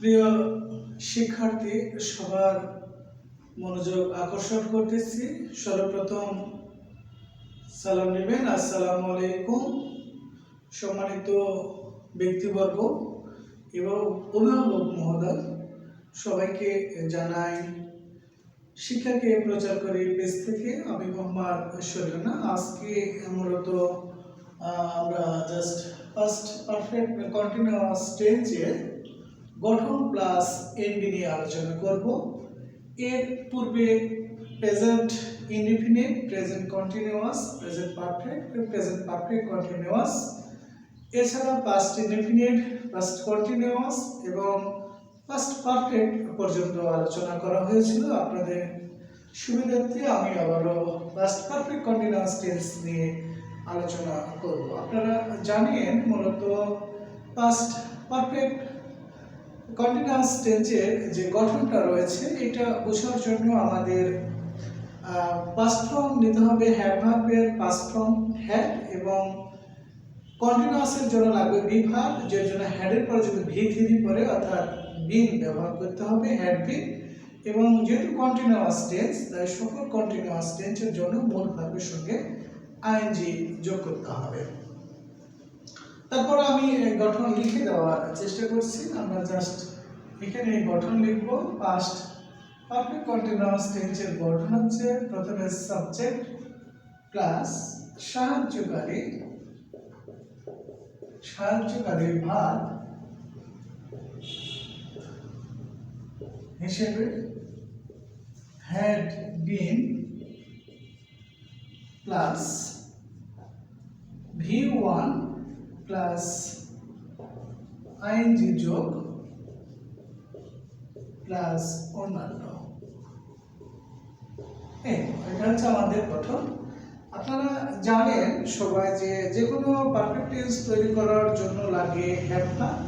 প্রিয় শিক্ষার্থী, সবার মনোযোগ আকর্ষণ করতেছি। সর্বপ্রথম সালাম নেবেন। আসসালামু আলাইকুম। সম্মানিত ব্যক্তিবর্গ এবং অভিভাবক মহোদয়, সবাইকে জানাই শিক্ষাকে প্রচার করি পেজ থেকে আমি মোহাম্মদ শরীফুল্লাহ। আজকে মূলত আমরা জাস্ট ফার্স্ট পারফেক্ট কন্টিনিউয়াস টেন্সের গঠন প্লাস এনবি নিয়ে আলোচনা করব। এর পূর্বে present indefinite, present continuous, present perfect continuous, এছাড়া পাস্ট ইনডিফিনিট, পাস্ট কন্টিনিউয়াস এবং পাস্ট পারফেক্ট পর্যন্ত আলোচনা করা হয়েছিল। আপনাদের সুবিধার্থে আমি আবারও পাস্ট পারফেক্ট কন্টিনিউয়াস টেন্স নিয়ে আলোচনা করব। আপনারা জানেন মূলত পাস্ট পারফেক্ট কন্টিনিউয়াস টেন্সের যে গঠনটা রয়েছে এটা বোঝার জন্য আমাদের পাস্ট ফর্ম নিতে হবে। হ্যাড ভার্বের পাস্ট ফর্ম হ্যাড এবং কন্টিনিউয়াসের জন্য লাগবে বি ভার্ব, যার জন্য হ্যাডের পরে যদি ভি থ্রি পরে অর্থাৎ বিন ব্যবহার করতে হবে, হ্যাড বিন। এবং যেহেতু কন্টিনিউয়াস টেন্স, তাই সকল কন্টিনিউয়াস টেন্সের জন্য মূল ভার্বের সঙ্গে আইএনজি যোগ করতে হবে। তারপর আমি গঠন লিখে দেওয়ার চেষ্টা করছি। আমরা জাস্ট এখানে গঠন লিখব। পাস্ট পারফেক্ট কন্টিনিউয়াস টেন্সের গঠন হচ্ছে প্রথমে সাবজেক্ট প্লাস সাহায্যকারী ভার্ব হিসেবে had been plus V1 plus ING যোগ প্লাস অন্যান্য। এটা হচ্ছে আমাদের গঠন। আপনারা জানেন সবাই যে কোনো পারফেক্ট টেন্স তৈরি করার জন্য লাগে হ্যাড ভার্ব,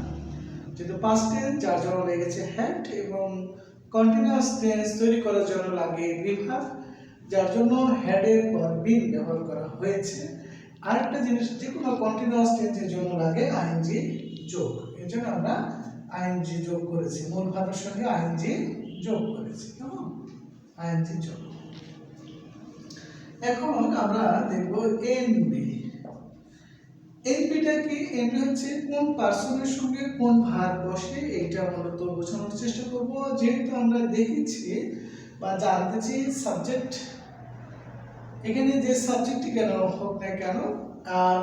যেহেতু পাস্ট টেন্স যার জন্য লেগেছে হ্যাড, এবং কন্টিনিউয়াস টেন্স তৈরি করার জন্য লাগে বি ভার্ব, যার জন্য হ্যাডের পর বিন ব্যবহার করা হয়েছে। আরেকটা জিনিস, যে কোনো কন্টিনিউয়াস টেন্সের জন্য লাগে আইএনজি যোগ। এর জন্য আমরা আইএনজি যোগ করেছি, মূল ভাবের সঙ্গে আইএনজি যোগ করেছি। কেমন? আইএনজি যোগ। এখন আমরা দেখব এনবি। এনবিটা কি? এনবি হচ্ছে কোন পার্সনের সঙ্গে কোন ভার্ব বসে, এইটা মূলত বোঝানোর চেষ্টা করব। যেহেতু আমরা দেখেছি বা জানতেছি সাবজেক্ট, এখানে যে সাবজেক্টই কেন হোক না কেন, আর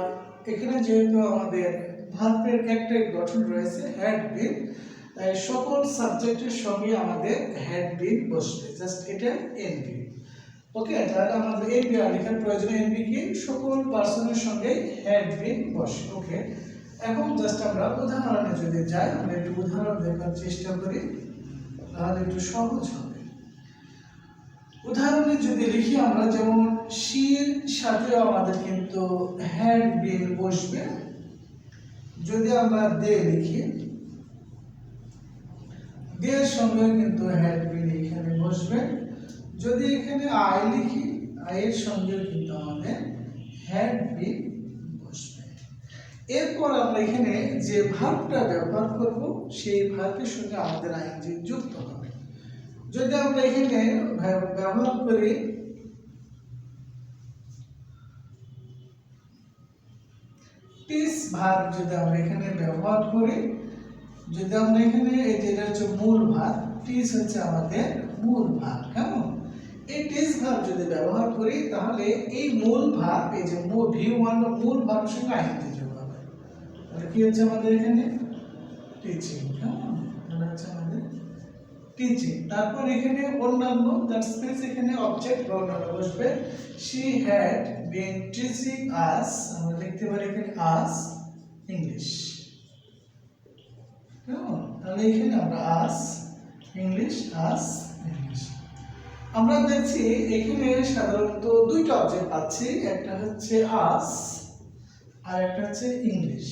এখানে যেহেতু আমাদের ভার্বের একটাই গঠন রয়েছে হ্যাড বিন, তাই সকল সাবজেক্টের সঙ্গে আমাদের হ্যাড বিন বসবে। জাস্ট এটা এনবি। ওকে, তাহলে আমাদের এনবি আর লেখার প্রয়োজন। এনবি কি? সকল পার্সনের সঙ্গে হ্যাড বিন বসে। ওকে, এখন জাস্ট আমরা উদাহরণে যদি যাই, আমরা একটু উদাহরণ দেখার চেষ্টা করি, তাহলে একটু সহজ হবে। উদাহরণে যদি লিখি আমরা, যেমন শির সাথে আমাদের কিন্তু হ্যাড বিন বসবে। যদি আমরা দে লিখি, দের সঙ্গে কিন্তু হ্যাড বিন এখানে বসবে। যদি এখানে আই লিখি, আয়ের সঙ্গে কিন্তু আমাদের হ্যাড বিন বসবে। এরপর আমরা এখানে যে ভার্বটা ব্যবহার করব, সেই ভার্বের সঙ্গে আমাদের আইএনজি যুক্ত হবে। যদি আমরা এখানে ব্যবহার করি টিস ভার্ব, যদি আমরা এখানে ব্যবহার করি, যদি আমরা এখানে এটা হচ্ছে মূল ভার্ব, টিস হচ্ছে আমাদের মূল ভার্ব। কেমন? এই টিস ভার্ব যদি ব্যবহার করি, তাহলে এই মূল ভার্ব, এই যে V1 মূল ভার্বের সঙ্গে আইএনজি যোগ হবে। তাহলে কি হচ্ছে আমাদের এখানে? টিচিং। কেমন? এটা হচ্ছে আমাদের টিচিং। তারপর এখানে অন্যান্য, দ্যাটস মিন্স এখানে অবজেক্ট বা অন্যান্য বসবে। শি হ্যাড বিন টিচিং আস, আমরা লিখতে পারি এখানে আস ইংলিশ। কেমন? তাহলে এখানে আমরা আস ইংলিশ, আস ইংলিশ। আমরা দেখছি এখানে সাধারণত দুইটা অবজেক্ট পাচ্ছি, একটা হচ্ছে আস আর একটা হচ্ছে ইংলিশ।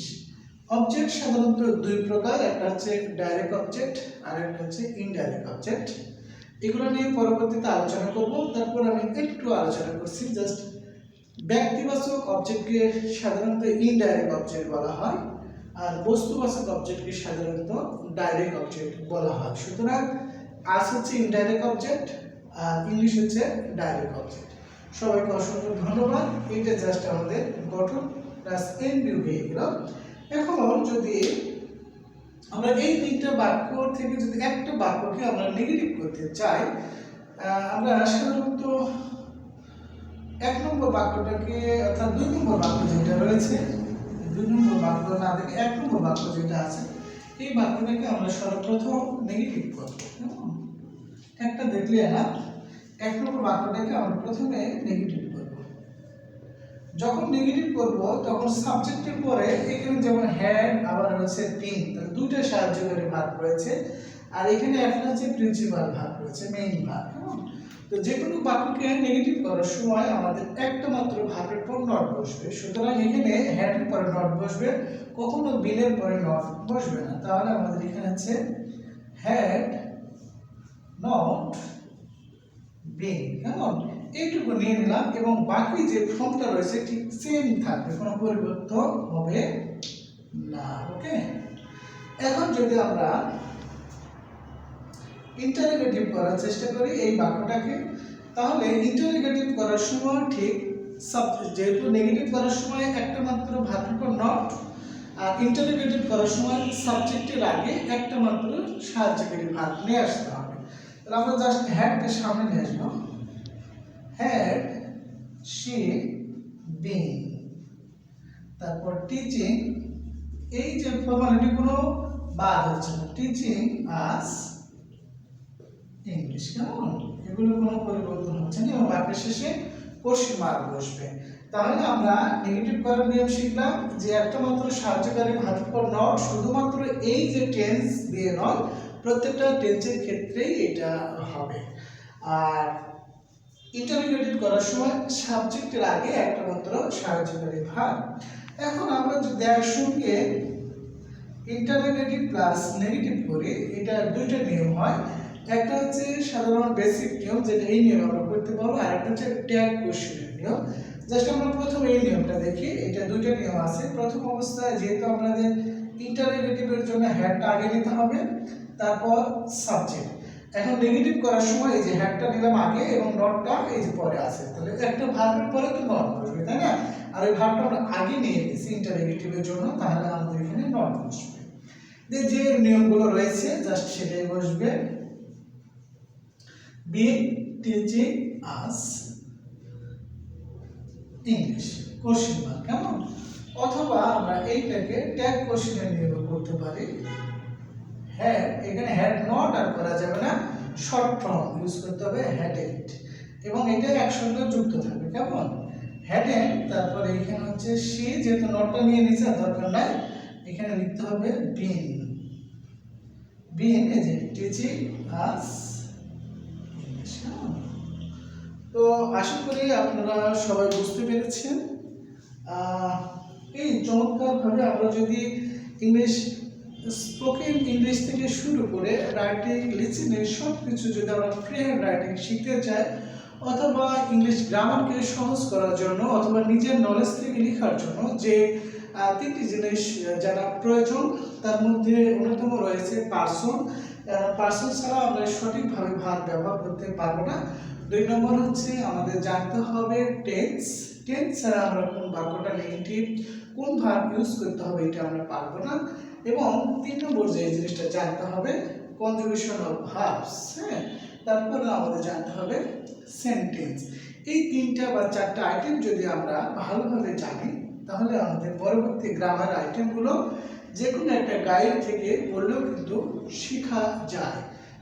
অবজেক্ট সাধারণত দুই প্রকার, একটা হচ্ছে ডাইরেক্ট অবজেক্ট আর একটা হচ্ছে ইনডাইরেক্ট অবজেক্ট। এগুলো নিয়ে পরবর্তীতে আলোচনা করব। তারপর আমি একটু আলোচনা করছি জাস্ট ব্যক্তিবাচক অবজেক্টকে সাধারণত ইনডাইরেক্ট অবজেক্ট বলা হয়, আর বস্তুবাচক অবজেক্টকে সাধারণত ডাইরেক্ট অবজেক্ট বলা হয়। সুতরাং আজ হচ্ছে ইনডাইরেক্ট অবজেক্ট আর ইংলিশ হচ্ছে ডাইরেক্ট অবজেক্ট। সবাইকে অসংখ্য ধন্যবাদ। এটা জাস্ট আমাদের গঠন প্লাস এমভিউ হয়ে গেল। এখন যদি আমরা এই তিনটা বাক্য থেকে যদি একটা বাক্যকে আমরা নেগেটিভ করতে চাই, আমরা সাধারণত এক নম্বর বাক্যটাকে অর্থাৎ 2 নম্বর বাক্য যেটা রয়েছে, 2 নম্বর বাক্য না দেখে 1 নম্বর বাক্য যেটা আছে এই বাক্যটাকে আমরা সর্বপ্রথম নেগেটিভ করব। একটা দেখলে না, 1 নম্বর বাক্যটাকে আমরা প্রথমে নেগেটিভ করব। যখন নেগেটিভ করব তখন সাবজেক্টের পরে এখানে যেমন হ্যাড আবার হচ্ছে বিন, তাহলে দুইটা সাহায্যকারী ভার্ব রয়েছে আর এখানে একটা হচ্ছে প্রিন্সিপাল ভার্ব রয়েছে, মেইন ভার্ব। তো যে কোনো বাক্যকে নেগেটিভ করার সময় আমাদের একটা মাত্র ভার্বের পর নট বসবে। সুতরাং এখানে হ্যাডের পরে নট বসবে, কখনো বিনের পরে নট বসবে না। তাহলে আমাদের এখানে আছে হ্যাড নট বিন। কেমন? এইটুকু নিয়ে নিলাম এবং বাকি যে ফর্মটা রয়েছে ঠিক সেম থাকবে, কোনো পরিবর্তন হবে না। ওকে, এখন যদি আমরা ইন্টারোগেটিভ করার চেষ্টা করি এই বাক্যটাকে, তাহলে ইন্টারোগেটিভ করার সময় ঠিক যেহেতু নেগেটিভ করার সময় একটা মাত্র ভার্বের পর নট, আর ইন্টারোগেটিভ করার সময় সাবজেক্টের আগে একটা মাত্র সাহায্যকারী ভার্ব নিয়ে আসতে হবে। তাহলে আমরা জাস্ট হ্যাডকে সামনে নিয়ে আসবো, হ্যাড শি বিন, তারপর টিচিং, এই যে ফর্মালিটি কোনো বাদ হচ্ছে না, টিচিং আস ইংলিশ। কেমন? এগুলো কোনো পরিবর্তন হচ্ছে না এবং বাক্যের শেষে কোশ্চেন মার্ক বসবে। তাহলে আমরা নেগেটিভ করার নিয়ম শিখলাম যে একটা মাত্র সাহায্যকারী ভার্বের পর নট, শুধুমাত্র এই যে টেন্স দিয়ে নয়, প্রত্যেকটা টেন্সের ক্ষেত্রেই এটা হবে। আর ইন্টারোগেটিভ করার সময় সাবজেক্টের আগে একটা মাত্র সাহায্যকারী ভার্ব। এখন আমরা যদি একসঙ্গে ইন্টারোগেটিভ প্লাস নেগেটিভ করি, এটা দুইটা নিয়ম হয়। একটা হচ্ছে সাধারণ বেসিক নিয়ম, যেটা এই নিয়ম আমরা করতে পারবো, আর একটা হচ্ছে ট্যাগ কোশ্চেনের নিয়ম। জাস্ট আমরা প্রথমে এই নিয়মটা দেখি। এটা দুইটা নিয়ম আছে। প্রথম অবস্থায় যেহেতু আমাদের ইন্টারোগেটিভের জন্য হ্যাডটা আগে নিতে হবে, তারপর সাবজেক্ট। এখন নেগেটিভ করার সময় এই যে হ্যাডটা নিলাম আগে এবং নটটা এই যে পরে আছে, তাহলে একটা ভার্বের পরে তো নট বসবে, তাই না? আর ওই ভার্বটা আমরা আগে নিয়ে নিয়েছি ইন্টারোগেটিভের জন্য, তাহলে আমাদের এখানে নট বসবে। যে নিয়মগুলো রয়েছে জাস্ট সেটাই বসবে। Been teaching us English, question mark. কেমন? অথবা আমরা এইটাকে ট্যাগ কোশ্চেনের নিয়ম করতে পারি। হ্যাড, এখানে হ্যাড নট আর করা যাবে না, শর্ট ফর্ম ইউজ করতে হবে হ্যাডেন্ট, এবং এটা একসঙ্গে যুক্ত থাকবে। কেমন? হ্যাডেন্ট, তারপরে এখানে হচ্ছে সে, যেহেতু নটটা নিয়ে নিচ্ছে দরকার নাই, এখানে লিখতে হবে বিন। বিন এই যে টিচিং আস। তো আশা করি আপনারা সবাই বুঝতে পেরেছেন। এই চমৎকারভাবে আমরা যদি ইংলিশ স্পোকেন ইংলিশ থেকে শুরু করে রাইটিং, লিসেনিং সব কিছু যদি আমরা ফ্রি হ্যান্ড রাইটিং শিখতে চাই, অথবা ইংলিশ গ্রামারকে সহজ করার জন্য, অথবা নিজের নলেজ থেকে লেখার জন্য যে তিনটি জিনিস যারা প্রয়োজন, তার মধ্যে অন্যতম রয়েছে পার্সন। পার্সন ছাড়া আমরা সঠিকভাবে ভার্ব ব্যবহার করতে পারবো না। 2 নম্বর হচ্ছে আমাদের জানতে হবে টেন্স। টেন্স ছাড়া আমরা কোন বাক্যটা নেগেটিভ, কোন ভার্ব ইউজ করতে হবে এটা আমরা পারবো না। এবং 3 নম্বর যে জিনিসটা জানতে হবে কনজুগেশন অফ ভার্বস। হ্যাঁ, তারপর আমাদের জানতে হবে সেন্টেন্স। এই 3টা বা 4টা আইটেম যদি আমরা ভালোভাবে জানি, তাহলে আমাদের পরবর্তী গ্রামার আইটেমগুলো যে কোনো একটা গাইড থেকে পড়লেও কিন্তু শেখা যায়।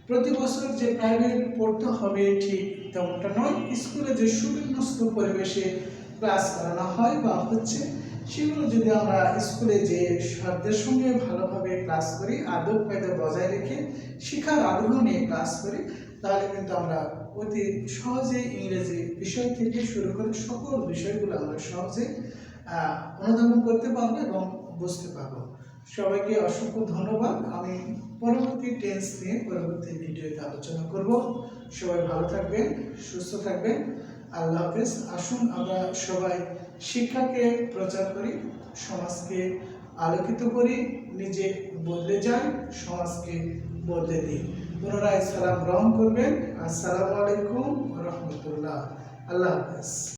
প্রতি বছর যে প্রাইভেট পড়তে হবে ঠিক তেমনটা নয়। স্কুলে যে সুবিন্যস্ত পরিবেশে ক্লাস করানো হয় বা হচ্ছে, সেগুলো যদি আমরা স্কুলে যে সাধ্যের সঙ্গে ভালোভাবে ক্লাস করি, আদব কায়দা বজায় রেখে শিক্ষার আগ্রহ নিয়ে ক্লাস করি, তাহলে কিন্তু আমরা অতি সহজে ইংরেজি বিষয় থেকে শুরু করে সকল বিষয়গুলো আমরা সহজে অনুধাবন করতে পারবো এবং বুঝতে পারবো। সবাইকে অসংখ্য ধন্যবাদ। আমি পরবর্তী টেন্স নিয়ে পরবর্তী ভিডিওতে আলোচনা করব। সবাই ভালো থাকবেন, সুস্থ থাকবেন। আল্লাহ হাফেজ। আসুন আমরা সবাই শিক্ষাকে প্রচার করি, সমাজকে আলোকিত করি, নিজে বদলে যাই, সমাজকে বদলে দিই। পুনরায় সালাম গ্রহণ করবেন। আসসালামু আলাইকুম ওয়া রাহমাতুল্লাহ। আল্লাহ হাফেজ।